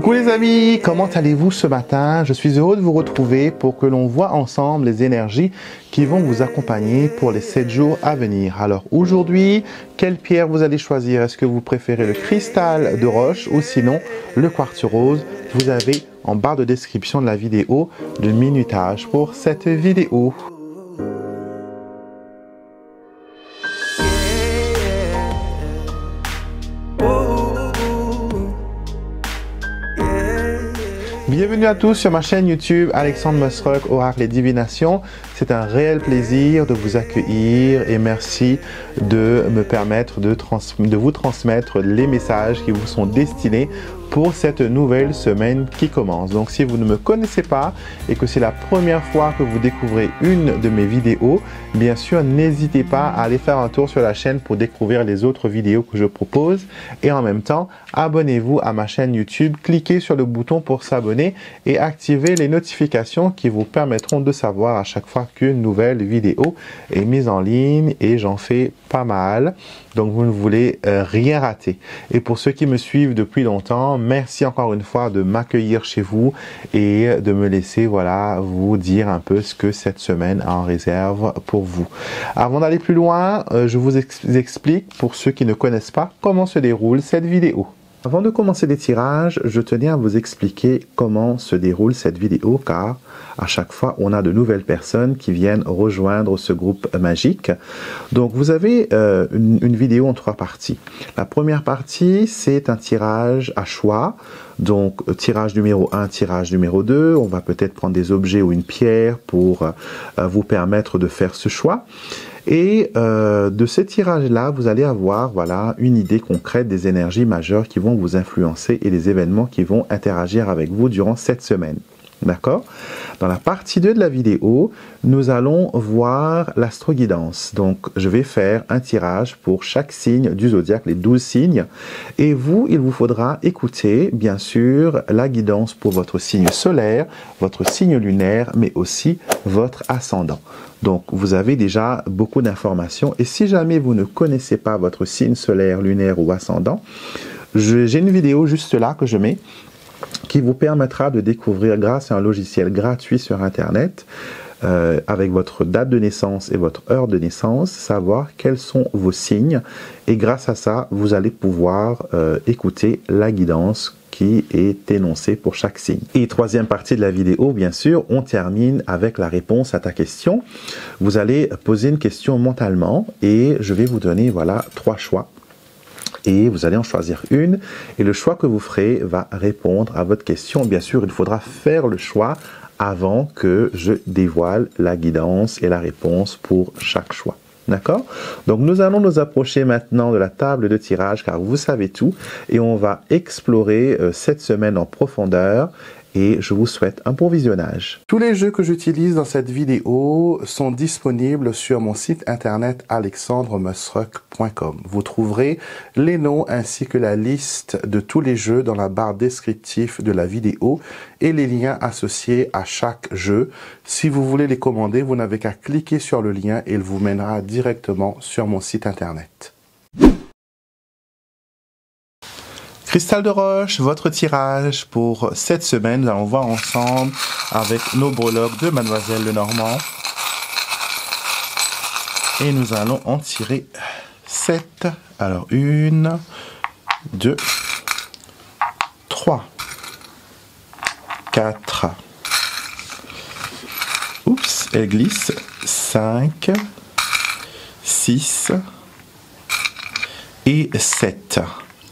Coucou les amis, comment allez-vous ce matin? Je suis heureux de vous retrouver pour que l'on voit ensemble les énergies qui vont vous accompagner pour les 7 jours à venir. Alors aujourd'hui, quelle pierre vous allez choisir? Est-ce que vous préférez le cristal de roche ou sinon le quartz rose? Vous avez en barre de description de la vidéo le minutage pour cette vidéo. Bienvenue à tous sur ma chaîne YouTube Alexandre Mosrock, Oracle et Divination. C'est un réel plaisir de vous accueillir et merci de me permettre de vous transmettre les messages qui vous sont destinés pour cette nouvelle semaine qui commence. Donc si vous ne me connaissez pas et que c'est la première fois que vous découvrez une de mes vidéos, bien sûr n'hésitez pas à aller faire un tour sur la chaîne pour découvrir les autres vidéos que je propose et en même temps abonnez-vous à ma chaîne YouTube, cliquez sur le bouton pour s'abonner et activez les notifications qui vous permettront de savoir à chaque fois qu'une nouvelle vidéo est mise en ligne et j'en fais pas mal. Donc vous ne voulez rien rater. Et pour ceux qui me suivent depuis longtemps, merci encore une fois de m'accueillir chez vous et de me laisser voilà vous dire un peu ce que cette semaine a en réserve pour vous. Avant d'aller plus loin, je vous explique pour ceux qui ne connaissent pas comment se déroule cette vidéo. Avant de commencer les tirages, je tenais à vous expliquer comment se déroule cette vidéo car à chaque fois on a de nouvelles personnes qui viennent rejoindre ce groupe magique. Donc vous avez une vidéo en 3 parties. La première partie c'est un tirage à choix. Donc tirage numéro 1, tirage numéro 2. On va peut-être prendre des objets ou une pierre pour vous permettre de faire ce choix. Et de ce tirage-là, vous allez avoir voilà, une idée concrète des énergies majeures qui vont vous influencer et les événements qui vont interagir avec vous durant cette semaine. D'accord? Dans la partie 2 de la vidéo, nous allons voir l'astroguidance. Donc, je vais faire un tirage pour chaque signe du zodiaque, les 12 signes. Et vous, il vous faudra écouter, bien sûr, la guidance pour votre signe solaire, votre signe lunaire, mais aussi votre ascendant. Donc, vous avez déjà beaucoup d'informations. Et si jamais vous ne connaissez pas votre signe solaire, lunaire ou ascendant, j'ai une vidéo juste là que je mets qui vous permettra de découvrir grâce à un logiciel gratuit sur Internet avec votre date de naissance et votre heure de naissance, savoir quels sont vos signes et grâce à ça, vous allez pouvoir écouter la guidance qui est énoncée pour chaque signe. Et troisième partie de la vidéo, bien sûr, on termine avec la réponse à ta question. Vous allez poser une question mentalement et je vais vous donner voilà 3 choix. Et vous allez en choisir une et le choix que vous ferez va répondre à votre question. Bien sûr, il faudra faire le choix avant que je dévoile la guidance et la réponse pour chaque choix. D'accord? Donc nous allons nous approcher maintenant de la table de tirage car vous savez tout et on va explorer cette semaine en profondeur. Et je vous souhaite un bon visionnage. Tous les jeux que j'utilise dans cette vidéo sont disponibles sur mon site internet alexandremosrock.com. Vous trouverez les noms ainsi que la liste de tous les jeux dans la barre descriptive de la vidéo et les liens associés à chaque jeu. Si vous voulez les commander, vous n'avez qu'à cliquer sur le lien et il vous mènera directement sur mon site internet. Cristal de roche, votre tirage pour cette semaine. Nous allons voir ensemble avec nos breloques de Mademoiselle Lenormand. Et nous allons en tirer 7. Alors 1, 2, 3, 4. Oups, elle glisse. 5, 6 et 7.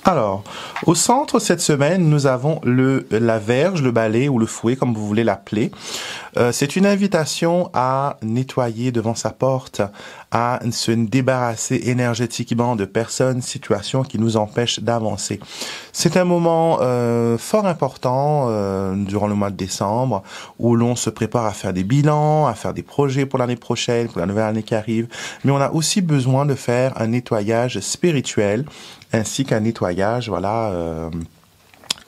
Alors, au centre cette semaine, nous avons la verge, le balai ou le fouet, comme vous voulez l'appeler. C'est une invitation à nettoyer devant sa porte, à se débarrasser énergétiquement de personnes, situations qui nous empêchent d'avancer. C'est un moment fort important durant le mois de décembre où l'on se prépare à faire des bilans, à faire des projets pour l'année prochaine, pour la nouvelle année qui arrive. Mais on a aussi besoin de faire un nettoyage spirituel ainsi qu'un nettoyage, voilà,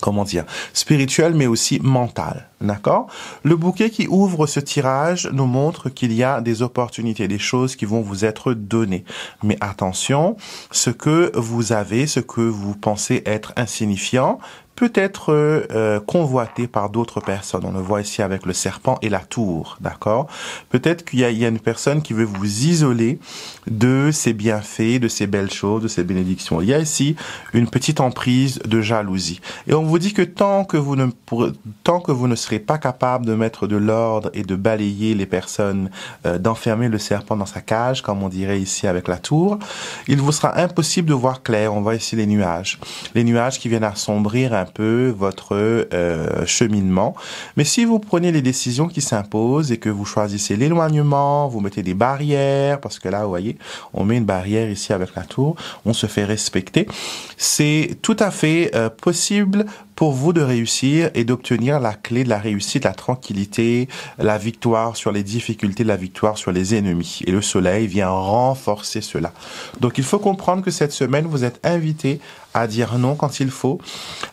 comment dire, spirituel mais aussi mental, d'accord? Le bouquet qui ouvre ce tirage nous montre qu'il y a des opportunités, des choses qui vont vous être données. Mais attention, ce que vous avez, ce que vous pensez être insignifiant, peut être convoité par d'autres personnes. On le voit ici avec le serpent et la tour, d'accord? Peut-être qu'il y a une personne qui veut vous isoler de ses bienfaits, de ses belles choses, de ses bénédictions. Il y a ici une petite emprise de jalousie. Et on vous dit que tant que vous ne serez pas capable de mettre de l'ordre et de balayer les personnes, d'enfermer le serpent dans sa cage, comme on dirait ici avec la tour, il vous sera impossible de voir clair. On voit ici les nuages qui viennent assombrir un peu votre cheminement. Mais si vous prenez les décisions qui s'imposent et que vous choisissez l'éloignement, vous mettez des barrières, parce que là, vous voyez, on met une barrière ici avec la tour, on se fait respecter. C'est tout à fait possible pour vous de réussir et d'obtenir la clé de la réussite, la tranquillité, la victoire sur les difficultés, la victoire sur les ennemis. Et le soleil vient renforcer cela. Donc il faut comprendre que cette semaine, vous êtes invité à dire non quand il faut,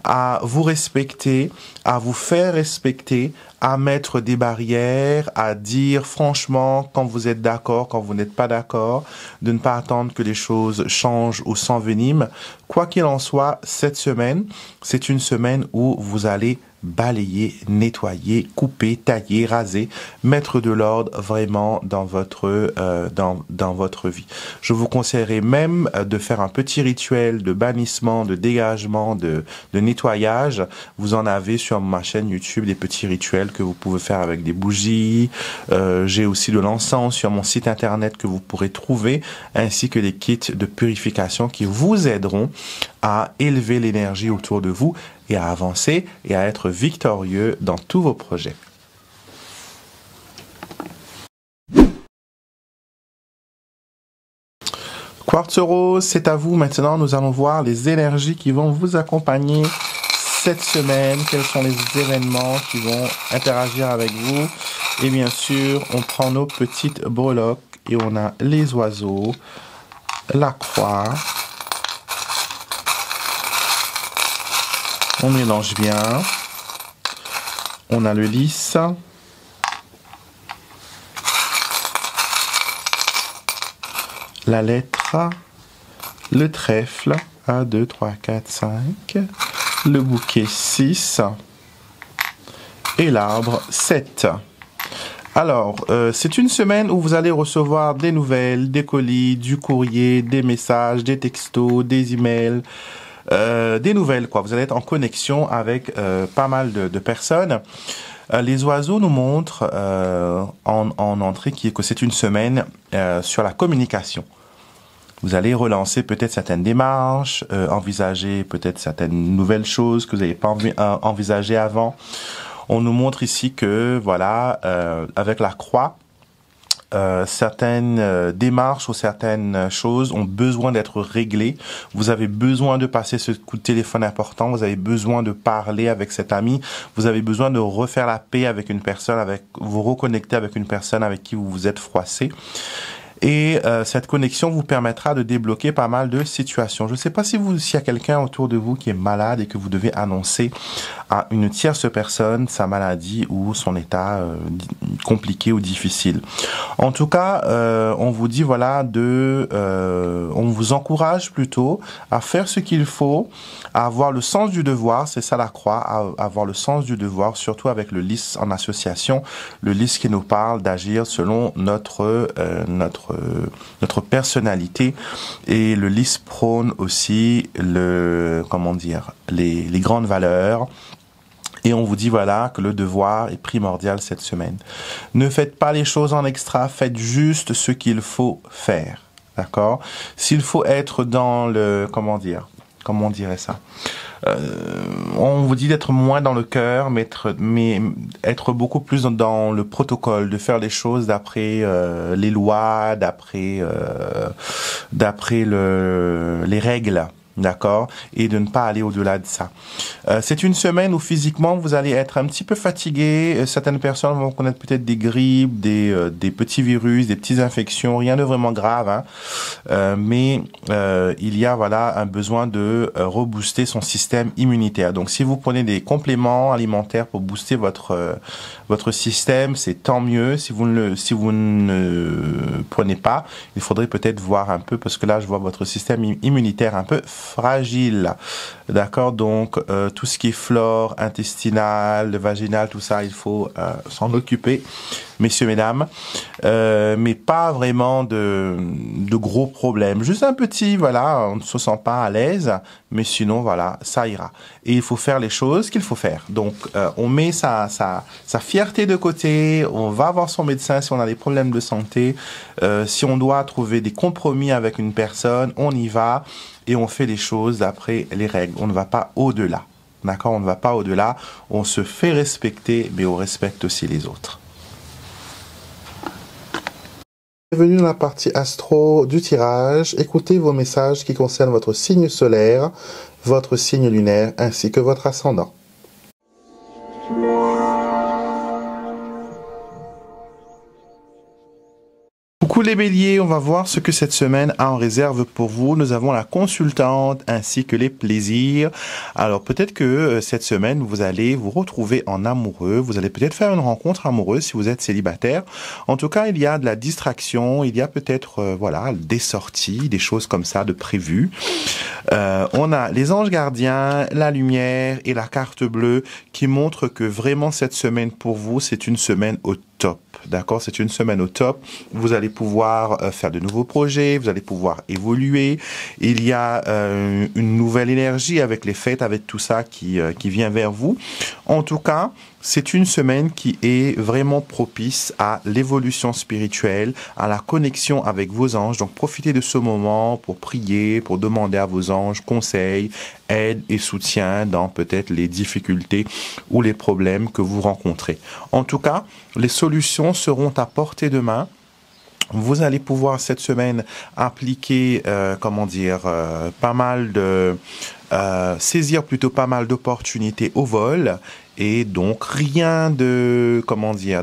à vous respecter, à vous faire respecter, à mettre des barrières, à dire franchement quand vous êtes d'accord, quand vous n'êtes pas d'accord, de ne pas attendre que les choses changent ou s'enveniment. Quoi qu'il en soit, cette semaine, c'est une semaine où vous allez balayer, nettoyer, couper, tailler, raser, mettre de l'ordre vraiment dans votre dans votre vie. Je vous conseillerais même de faire un petit rituel de bannissement, de dégagement, de nettoyage. Vous en avez sur ma chaîne YouTube des petits rituels que vous pouvez faire avec des bougies. J'ai aussi de l'encens sur mon site internet que vous pourrez trouver, ainsi que des kits de purification qui vous aideront à élever l'énergie autour de vous et à avancer et à être victorieux dans tous vos projets. Quartz rose, c'est à vous. Maintenant, nous allons voir les énergies qui vont vous accompagner cette semaine. Quels sont les événements qui vont interagir avec vous? Et bien sûr, on prend nos petites breloques et on a les oiseaux, la croix. On mélange bien. On a le lys. La lettre. Le trèfle. 1, 2, 3, 4, 5. Le bouquet 6. Et l'arbre 7. Alors, c'est une semaine où vous allez recevoir des nouvelles, des colis, du courrier, des messages, des textos, des emails. Des nouvelles, quoi. Vous allez être en connexion avec pas mal de personnes. Les oiseaux nous montrent en entrée que c'est une semaine sur la communication. Vous allez relancer peut-être certaines démarches, envisager peut-être certaines nouvelles choses que vous n'avez pas envisagées avant. On nous montre ici que, voilà, avec la croix, certaines démarches ou certaines choses ont besoin d'être réglées. Vous avez besoin de passer ce coup de téléphone important. Vous avez besoin de parler avec cet ami. Vous avez besoin de refaire la paix avec une personne, vous reconnecter avec une personne avec qui vous vous êtes froissé. Et cette connexion vous permettra de débloquer pas mal de situations. Je ne sais pas s'il y a quelqu'un autour de vous qui est malade et que vous devez annoncer à une tierce personne sa maladie ou son état compliqué ou difficile. En tout cas, on vous dit voilà on vous encourage plutôt à faire ce qu'il faut, à avoir le sens du devoir, c'est ça la croix, à avoir le sens du devoir, surtout avec le lys en association, le lys qui nous parle d'agir selon notre personnalité, et le lys prône aussi les grandes valeurs. Et on vous dit voilà que le devoir est primordial cette semaine. Ne faites pas les choses en extra, faites juste ce qu'il faut faire. D'accord? S'il faut être dans le... comment on dirait ça? On vous dit d'être moins dans le cœur, mais être beaucoup plus dans le protocole, de faire les choses d'après les lois, d'après les règles. D'accord? Et de ne pas aller au-delà de ça. C'est une semaine où physiquement vous allez être un petit peu fatigué. Certaines personnes vont connaître peut-être des grippes, des petits virus, des petites infections, rien de vraiment grave, hein. Mais il y a voilà un besoin de rebooster son système immunitaire. Donc si vous prenez des compléments alimentaires pour booster votre système, c'est tant mieux. Si vous ne prenez pas, il faudrait peut-être voir un peu, parce que là je vois votre système immunitaire un peu fragile. D'accord, donc tout ce qui est flore intestinale, vaginale, tout ça, il faut s'en occuper, messieurs, mesdames. Mais pas vraiment de gros problèmes. Juste un petit, voilà, on ne se sent pas à l'aise, mais sinon, voilà, ça ira. Et il faut faire les choses qu'il faut faire. Donc, on met sa fierté de côté, on va voir son médecin si on a des problèmes de santé. Si on doit trouver des compromis avec une personne, on y va. Et on fait les choses d'après les règles. On ne va pas au-delà. D'accord? On ne va pas au-delà. On se fait respecter, mais on respecte aussi les autres. Bienvenue dans la partie astro du tirage. Écoutez vos messages qui concernent votre signe solaire, votre signe lunaire, ainsi que votre ascendant. Coucou les béliers, on va voir ce que cette semaine a en réserve pour vous. Nous avons la consultante ainsi que les plaisirs. Alors peut-être que cette semaine, vous allez vous retrouver en amoureux. Vous allez peut-être faire une rencontre amoureuse si vous êtes célibataire. En tout cas, il y a de la distraction. Il y a peut-être voilà, des sorties, des choses comme ça de prévues. On a les anges gardiens, la lumière et la carte bleue qui montrent que vraiment cette semaine pour vous, c'est une semaine au top. D'accord, c'est une semaine au top. Vous allez pouvoir faire de nouveaux projets, vous allez pouvoir évoluer. Il y a une nouvelle énergie avec les fêtes, avec tout ça qui vient vers vous. En tout cas, c'est une semaine qui est vraiment propice à l'évolution spirituelle, à la connexion avec vos anges. Donc, profitez de ce moment pour prier, pour demander à vos anges conseils, aide et soutien dans peut-être les difficultés ou les problèmes que vous rencontrez. En tout cas, les solutions seront à portée de main. Vous allez pouvoir cette semaine appliquer, pas mal de saisir plutôt pas mal d'opportunités au vol. Et donc, rien de,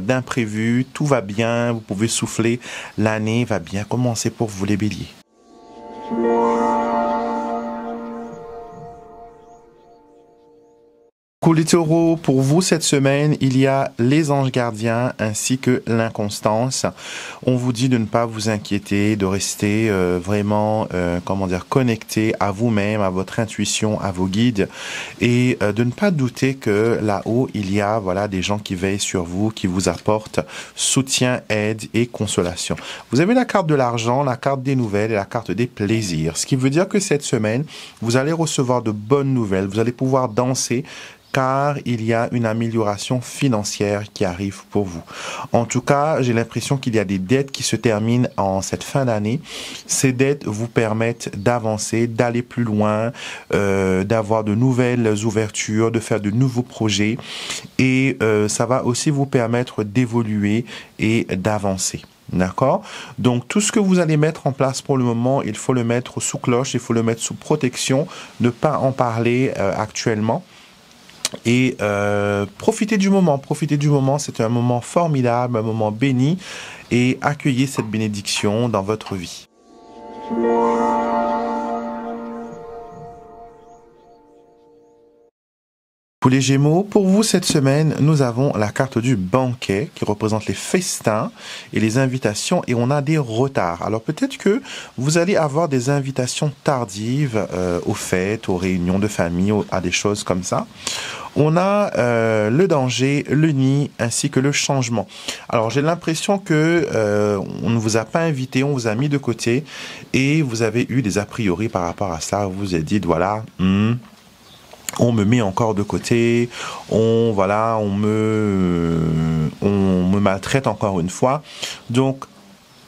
d'imprévu, tout va bien, vous pouvez souffler, l'année va bien commencer pour vous les béliers. Pour les taureaux, pour vous cette semaine, il y a les anges gardiens ainsi que l'inconstance. On vous dit de ne pas vous inquiéter, de rester connecté à vous-même, à votre intuition, à vos guides et de ne pas douter que là-haut, il y a des gens qui veillent sur vous, qui vous apportent soutien, aide et consolation. Vous avez la carte de l'argent, la carte des nouvelles et la carte des plaisirs. Ce qui veut dire que cette semaine, vous allez recevoir de bonnes nouvelles, vous allez pouvoir danser, car il y a une amélioration financière qui arrive pour vous. En tout cas, j'ai l'impression qu'il y a des dettes qui se terminent en cette fin d'année. Ces dettes vous permettent d'avancer, d'aller plus loin, d'avoir de nouvelles ouvertures, de faire de nouveaux projets et ça va aussi vous permettre d'évoluer et d'avancer. D'accord? Donc, tout ce que vous allez mettre en place pour le moment, il faut le mettre sous cloche, il faut le mettre sous protection, ne pas en parler actuellement. Et profitez du moment, c'est un moment formidable, un moment béni et accueillez cette bénédiction dans votre vie. Pour les Gémeaux, pour vous cette semaine, nous avons la carte du banquet qui représente les festins et les invitations et on a des retards. Alors peut-être que vous allez avoir des invitations tardives aux fêtes, aux réunions de famille, à des choses comme ça. On a le danger, le nid ainsi que le changement. Alors j'ai l'impression que on ne vous a pas invité, on vous a mis de côté et vous avez eu des a priori par rapport à ça. Vous vous êtes dit on me met encore de côté, on me maltraite encore une fois. Donc,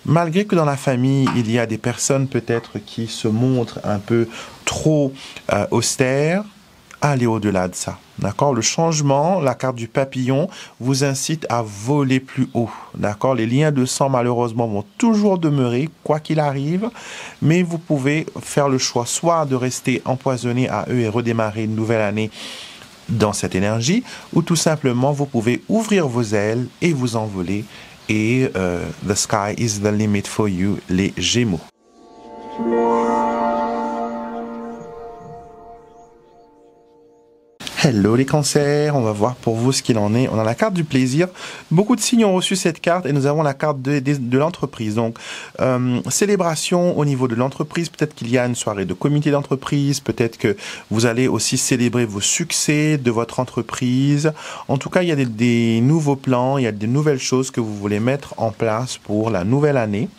malgré que dans la famille, il y a des personnes peut-être qui se montrent un peu trop austères, allez au-delà de ça. D'accord? Le changement, la carte du papillon, vous incite à voler plus haut. D'accord? Les liens de sang, malheureusement, vont toujours demeurer, quoi qu'il arrive. Mais vous pouvez faire le choix, soit de rester empoisonné à eux et redémarrer une nouvelle année dans cette énergie, ou tout simplement, vous pouvez ouvrir vos ailes et vous envoler. Et the sky is the limit for you, les Gémeaux. Hello les cancers, on va voir pour vous ce qu'il en est. On a la carte du plaisir. Beaucoup de signes ont reçu cette carte et nous avons la carte de l'entreprise. Donc, célébration au niveau de l'entreprise. Peut-être qu'il y a une soirée de comité d'entreprise. Peut-être que vous allez aussi célébrer vos succès de votre entreprise. En tout cas, il y a des nouveaux plans, il y a des nouvelles choses que vous voulez mettre en place pour la nouvelle année.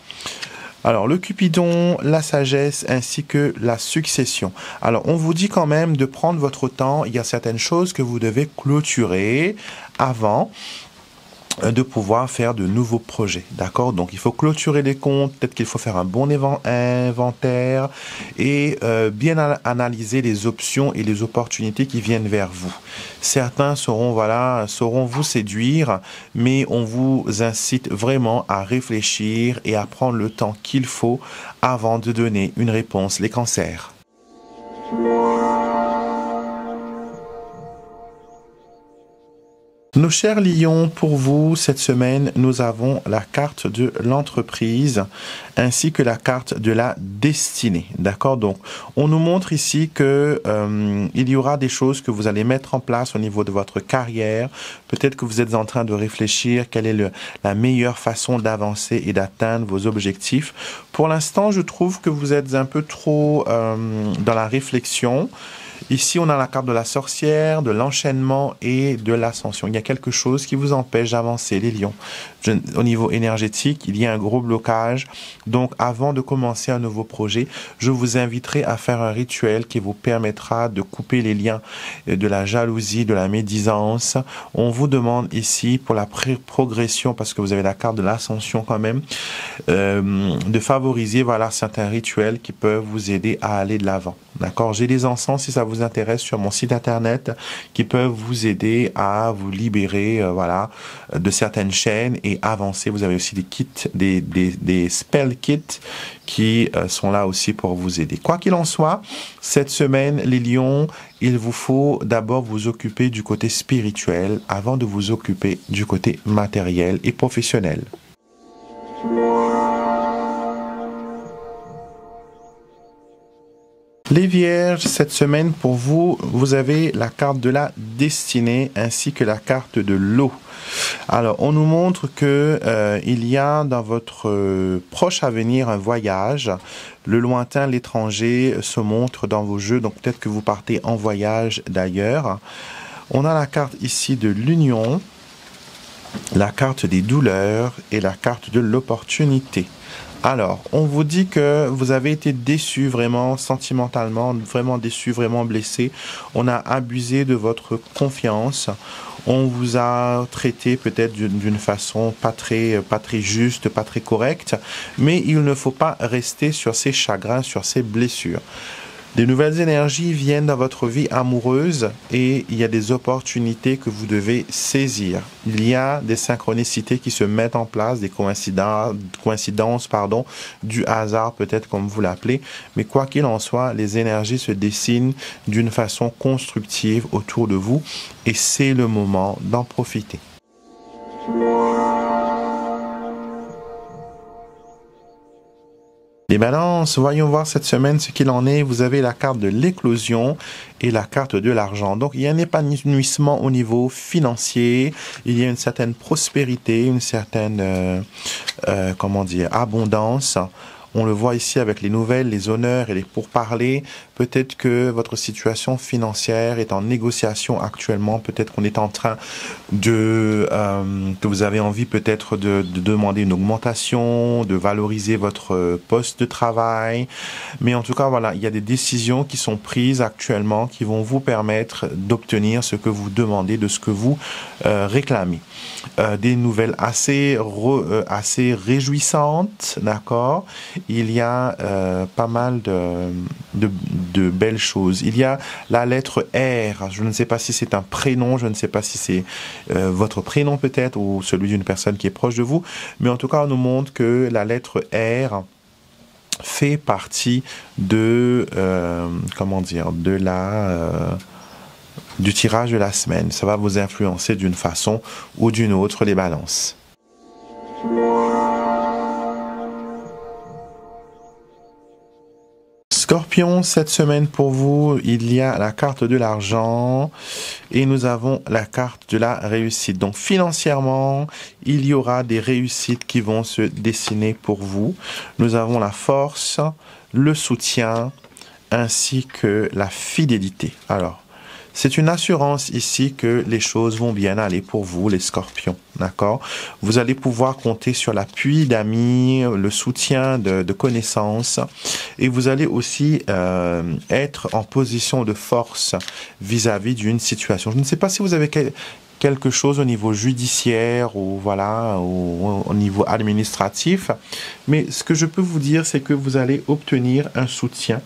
Alors, le Cupidon, la sagesse ainsi que la succession. Alors, on vous dit quand même de prendre votre temps. Il y a certaines choses que vous devez clôturer avant de pouvoir faire de nouveaux projets, d'accord? Donc, il faut clôturer les comptes, peut-être qu'il faut faire un bon inventaire et bien analyser les options et les opportunités qui viennent vers vous. Certains sauront vous séduire, mais on vous incite vraiment à réfléchir et à prendre le temps qu'il faut avant de donner une réponse, les cancers. Nos chers lions, pour vous, cette semaine, nous avons la carte de l'entreprise ainsi que la carte de la destinée. D'accord? Donc, on nous montre ici que il y aura des choses que vous allez mettre en place au niveau de votre carrière. Peut-être que vous êtes en train de réfléchir quelle est la meilleure façon d'avancer et d'atteindre vos objectifs. Pour l'instant, je trouve que vous êtes un peu trop dans la réflexion. Ici, on a la carte de la sorcière, de l'enchaînement et de l'ascension. Il y a quelque chose qui vous empêche d'avancer, les lions. Au niveau énergétique, il y a un gros blocage. Donc, avant de commencer un nouveau projet, je vous inviterai à faire un rituel qui vous permettra de couper les liens de la jalousie, de la médisance. On vous demande ici, pour la progression, parce que vous avez la carte de l'ascension quand même, de favoriser certains rituels qui peuvent vous aider à aller de l'avant. D'accord? J'ai des encens, si ça vous intéresse, sur mon site internet, qui peuvent vous aider à vous libérer de certaines chaînes et avancer. Vous avez aussi des kits, des spell kits qui sont là aussi pour vous aider. Quoi qu'il en soit, cette semaine, les lions, il vous faut d'abord vous occuper du côté spirituel avant de vous occuper du côté matériel et professionnel. Les vierges, cette semaine pour vous, vous avez la carte de la destinée ainsi que la carte de l'eau. Alors, on nous montre que il y a dans votre proche avenir un voyage. Le lointain, l'étranger se montre dans vos jeux, donc peut-être que vous partez en voyage d'ailleurs. On a la carte ici de l'union, la carte des douleurs et la carte de l'opportunité. Alors, on vous dit que vous avez été déçu vraiment sentimentalement, vraiment déçu, vraiment blessé. On a abusé de votre confiance. On vous a traité peut-être d'une façon pas très juste, pas très correcte. Mais il ne faut pas rester sur ces chagrins, sur ces blessures. Des nouvelles énergies viennent dans votre vie amoureuse et il y a des opportunités que vous devez saisir. Il y a des synchronicités qui se mettent en place, des coïncidences, du hasard peut-être comme vous l'appelez. Mais quoi qu'il en soit, les énergies se dessinent d'une façon constructive autour de vous et c'est le moment d'en profiter. Les balances, voyons voir cette semaine ce qu'il en est. Vous avez la carte de l'éclosion et la carte de l'argent. Donc, il y a un épanouissement au niveau financier. Il y a une certaine prospérité, une certaine, abondance. On le voit ici avec les nouvelles, les honneurs et les pourparlers. Peut-être que votre situation financière est en négociation actuellement. Peut-être qu'on est en train que vous avez envie peut-être de demander une augmentation, de valoriser votre poste de travail. Mais en tout cas, voilà, il y a des décisions qui sont prises actuellement qui vont vous permettre d'obtenir ce que vous demandez, de ce que vous réclamez. Des nouvelles assez réjouissantes, d'accord? Il y a pas mal de belles choses. Il y a la lettre R. Je ne sais pas si c'est un prénom, je ne sais pas si c'est votre prénom peut-être ou celui d'une personne qui est proche de vous. Mais en tout cas, on nous montre que la lettre R fait partie du tirage de la semaine. Ça va vous influencer d'une façon ou d'une autre, les balances. Scorpion, cette semaine pour vous, il y a la carte de l'argent et nous avons la carte de la réussite. Donc financièrement, il y aura des réussites qui vont se dessiner pour vous. Nous avons la force, le soutien ainsi que la fidélité. Alors, c'est une assurance ici que les choses vont bien aller pour vous, les scorpions, d'accord? Vous allez pouvoir compter sur l'appui d'amis, le soutien de connaissances et vous allez aussi être en position de force vis-à-vis d'une situation. Je ne sais pas si vous avez quelque chose au niveau judiciaire ou voilà, ou au niveau administratif, mais ce que je peux vous dire, c'est que vous allez obtenir un soutien,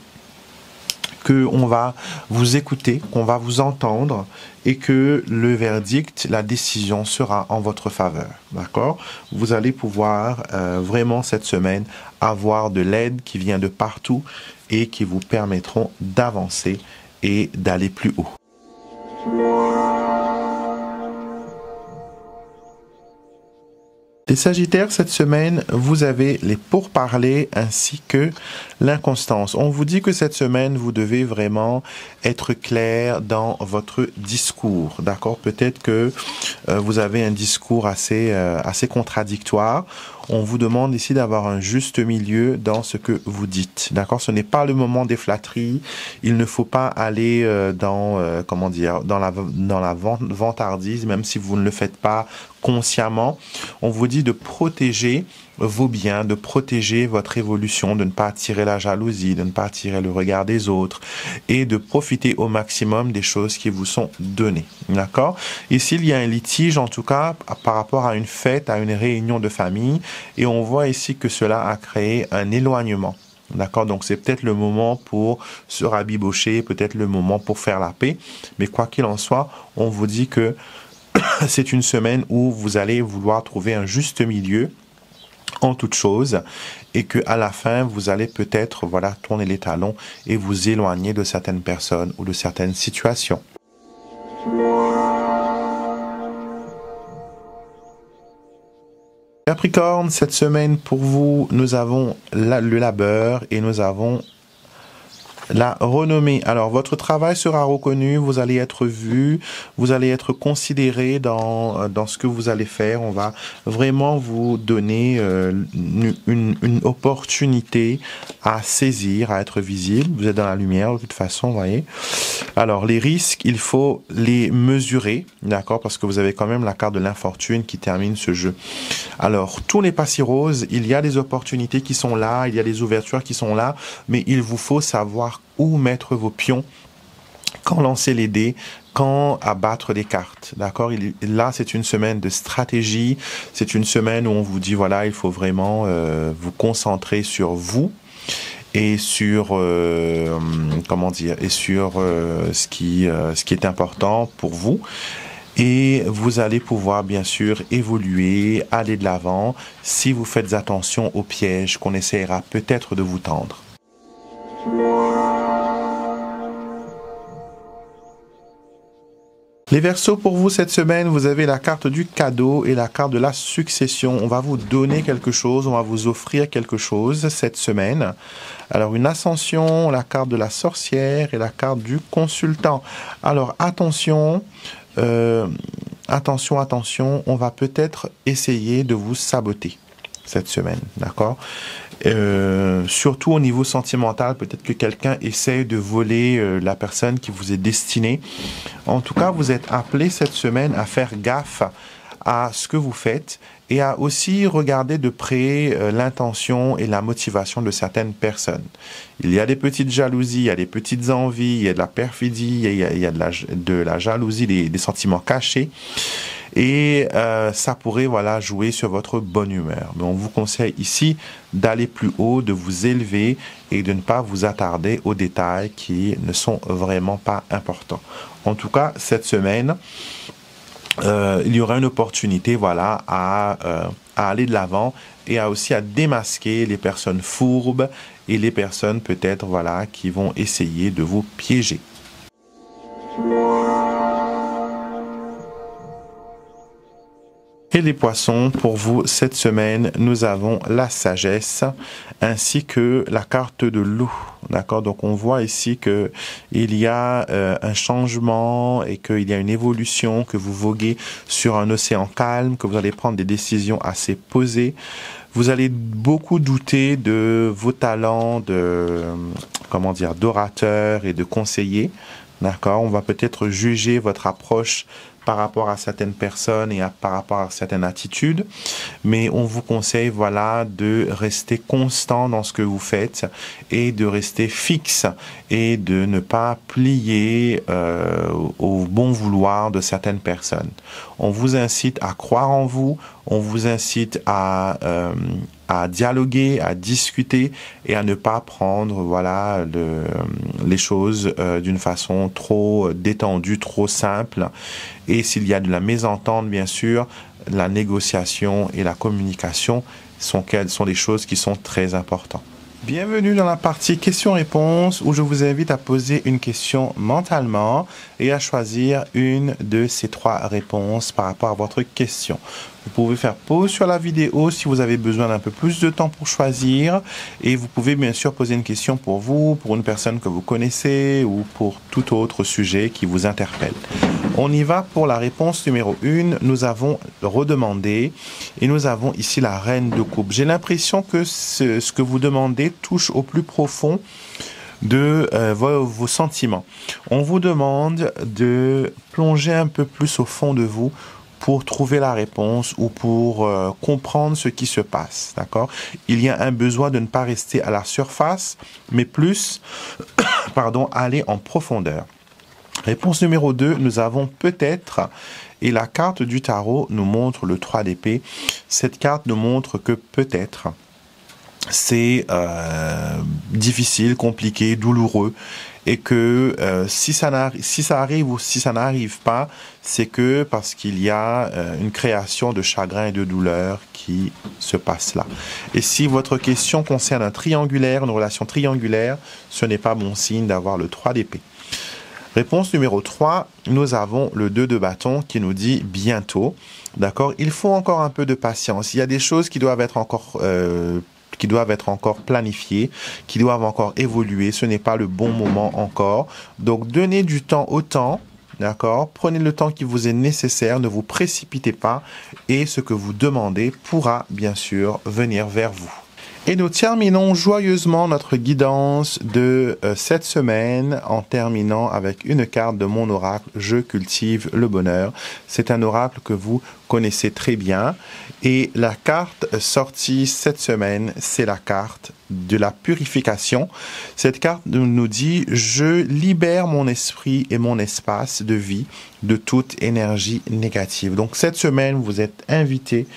qu'on va vous écouter, qu'on va vous entendre et que le verdict, la décision sera en votre faveur. D'accord? Vous allez pouvoir vraiment cette semaine avoir de l'aide qui vient de partout et qui vous permettront d'avancer et d'aller plus haut. Les Sagittaires, cette semaine, vous avez les pourparlers ainsi que l'inconstance. On vous dit que cette semaine, vous devez vraiment être clair dans votre discours, d'accord? Peut-être que vous avez un discours assez contradictoire. On vous demande ici d'avoir un juste milieu dans ce que vous dites, d'accord? Ce n'est pas le moment des flatteries. Il ne faut pas aller dans la vantardise, même si vous ne le faites pas consciemment. On vous dit de protéger vos biens, de protéger votre évolution, de ne pas attirer la jalousie, de ne pas attirer le regard des autres et de profiter au maximum des choses qui vous sont données. D'accord? Ici, il y a un litige, en tout cas, par rapport à une fête, à une réunion de famille et on voit ici que cela a créé un éloignement. D'accord? Donc, c'est peut-être le moment pour se rabibocher, peut-être le moment pour faire la paix. Mais quoi qu'il en soit, on vous dit que c'est une semaine où vous allez vouloir trouver un juste milieu en toute chose et que à la fin vous allez peut-être tourner les talons et vous éloigner de certaines personnes ou de certaines situations. Capricorne, cette semaine pour vous, nous avons le labeur et nous avons la renommée. Alors, votre travail sera reconnu, vous allez être vu, vous allez être considéré dans ce que vous allez faire. On va vraiment vous donner une opportunité à saisir, à être visible. Vous êtes dans la lumière de toute façon, vous voyez. Alors, les risques, il faut les mesurer, d'accord, parce que vous avez quand même la carte de l'infortune qui termine ce jeu. Alors, tout n'est pas si rose. Il y a des opportunités qui sont là, il y a des ouvertures qui sont là, mais il vous faut savoir où mettre vos pions, quand lancer les dés, quand abattre des cartes, d'accord? Là, c'est une semaine de stratégie, c'est une semaine où on vous dit, voilà, il faut vraiment vous concentrer sur vous et sur, ce qui est important pour vous. Et vous allez pouvoir, bien sûr, évoluer, aller de l'avant, si vous faites attention aux pièges qu'on essaiera peut-être de vous tendre. Les Verseaux, pour vous, cette semaine, vous avez la carte du cadeau et la carte de la succession. On va vous donner quelque chose, on va vous offrir quelque chose cette semaine. Alors, une ascension, la carte de la sorcière et la carte du consultant. Alors, attention, attention, on va peut-être essayer de vous saboter cette semaine, d'accord? Surtout au niveau sentimental, peut-être que quelqu'un essaye de voler la personne qui vous est destinée. En tout cas, vous êtes appelé cette semaine à faire gaffe à ce que vous faites et à aussi regarder de près l'intention et la motivation de certaines personnes. Il y a des petites jalousies, il y a des petites envies, il y a de la perfidie, il y a de la jalousie, des sentiments cachés. Et ça pourrait jouer sur votre bonne humeur. Mais on vous conseille ici d'aller plus haut, de vous élever et de ne pas vous attarder aux détails qui ne sont vraiment pas importants. En tout cas, cette semaine, il y aura une opportunité à aller de l'avant et aussi à démasquer les personnes fourbes et les personnes peut-être qui vont essayer de vous piéger. Et les poissons, pour vous, cette semaine, nous avons la sagesse ainsi que la carte de l'eau. D'accord? Donc, on voit ici que il y a un changement et qu'il y a une évolution, que vous voguez sur un océan calme, que vous allez prendre des décisions assez posées. Vous allez beaucoup douter de vos talents d'orateur et de conseiller. D'accord? On va peut-être juger votre approche par rapport à certaines personnes et par rapport à certaines attitudes, mais on vous conseille, voilà, de rester constant dans ce que vous faites et de rester fixe et de ne pas plier au bon vouloir de certaines personnes. On vous incite à croire en vous, on vous incite à dialoguer, à discuter et à ne pas prendre, voilà, les choses d'une façon trop détendue, trop simple. Et s'il y a de la mésentente, bien sûr, la négociation et la communication sont des choses qui sont très importantes. Bienvenue dans la partie questions-réponses où je vous invite à poser une question mentalement et à choisir une de ces 3 réponses par rapport à votre question. Vous pouvez faire pause sur la vidéo si vous avez besoin d'un peu plus de temps pour choisir et vous pouvez bien sûr poser une question pour vous, pour une personne que vous connaissez ou pour tout autre sujet qui vous interpelle. On y va pour la réponse numéro 1. Nous avons redemandé et nous avons ici la reine de coupe. J'ai l'impression que ce que vous demandez touche au plus profond de vos sentiments. On vous demande de plonger un peu plus au fond de vous pour trouver la réponse ou pour comprendre ce qui se passe, d'accord? Il y a un besoin de ne pas rester à la surface, mais plus, aller en profondeur. Réponse numéro 2, nous avons peut-être, et la carte du tarot nous montre le 3 d'épée. Cette carte nous montre que peut-être, c'est difficile, compliqué, douloureux, et que si ça arrive ou si ça n'arrive pas, c'est que parce qu'il y a une création de chagrin et de douleur qui se passe là. Et si votre question concerne un triangulaire, une relation triangulaire, ce n'est pas bon signe d'avoir le 3 d'épée. Réponse numéro 3, nous avons le 2 de bâton qui nous dit bientôt. D'accord? Il faut encore un peu de patience. Il y a des choses qui doivent être encore planifiées, qui doivent encore évoluer. Ce n'est pas le bon moment encore. Donc, donnez du temps au temps. D'accord? Prenez le temps qui vous est nécessaire. Ne vous précipitez pas. Et ce que vous demandez pourra, bien sûr, venir vers vous. Et nous terminons joyeusement notre guidance de cette semaine en terminant avec une carte de mon oracle « Je cultive le bonheur ». C'est un oracle que vous connaissez très bien. Et la carte sortie cette semaine, c'est la carte de la purification. Cette carte nous dit « Je libère mon esprit et mon espace de vie de toute énergie négative ». Donc cette semaine, vous êtes invité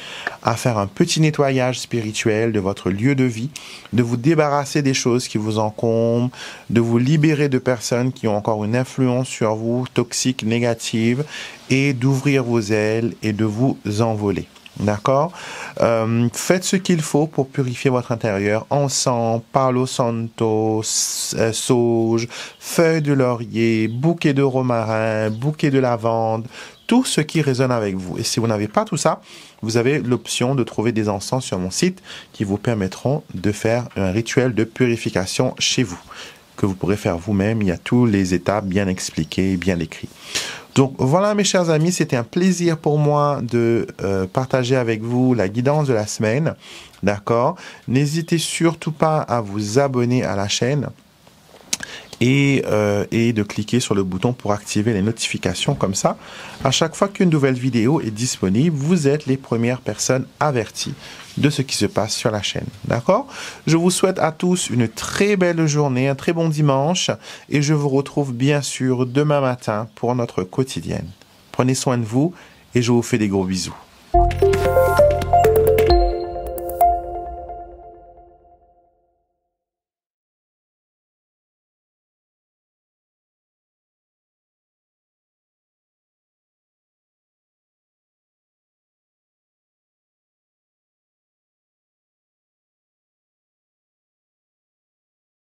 à faire un petit nettoyage spirituel de votre lieu de vie, de vous débarrasser des choses qui vous encombrent, de vous libérer de personnes qui ont encore une influence sur vous, toxiques, négatives, et d'ouvrir vos ailes et de vous envoler. D'accord? Faites ce qu'il faut pour purifier votre intérieur. Encens, palo santo, sauge, feuilles de laurier, bouquet de romarin, bouquet de lavande, tout ce qui résonne avec vous. Et si vous n'avez pas tout ça, vous avez l'option de trouver des encens sur mon site qui vous permettront de faire un rituel de purification chez vous, que vous pourrez faire vous-même. Il y a toutes les étapes bien expliquées et bien écrites. Donc voilà mes chers amis, c'était un plaisir pour moi de partager avec vous la guidance de la semaine, d'accord? N'hésitez surtout pas à vous abonner à la chaîne et de cliquer sur le bouton pour activer les notifications comme ça. À chaque fois qu'une nouvelle vidéo est disponible, vous êtes les premières personnes averties de ce qui se passe sur la chaîne. D'accord? Je vous souhaite à tous une très belle journée, un très bon dimanche et je vous retrouve bien sûr demain matin pour notre quotidienne. Prenez soin de vous et je vous fais des gros bisous.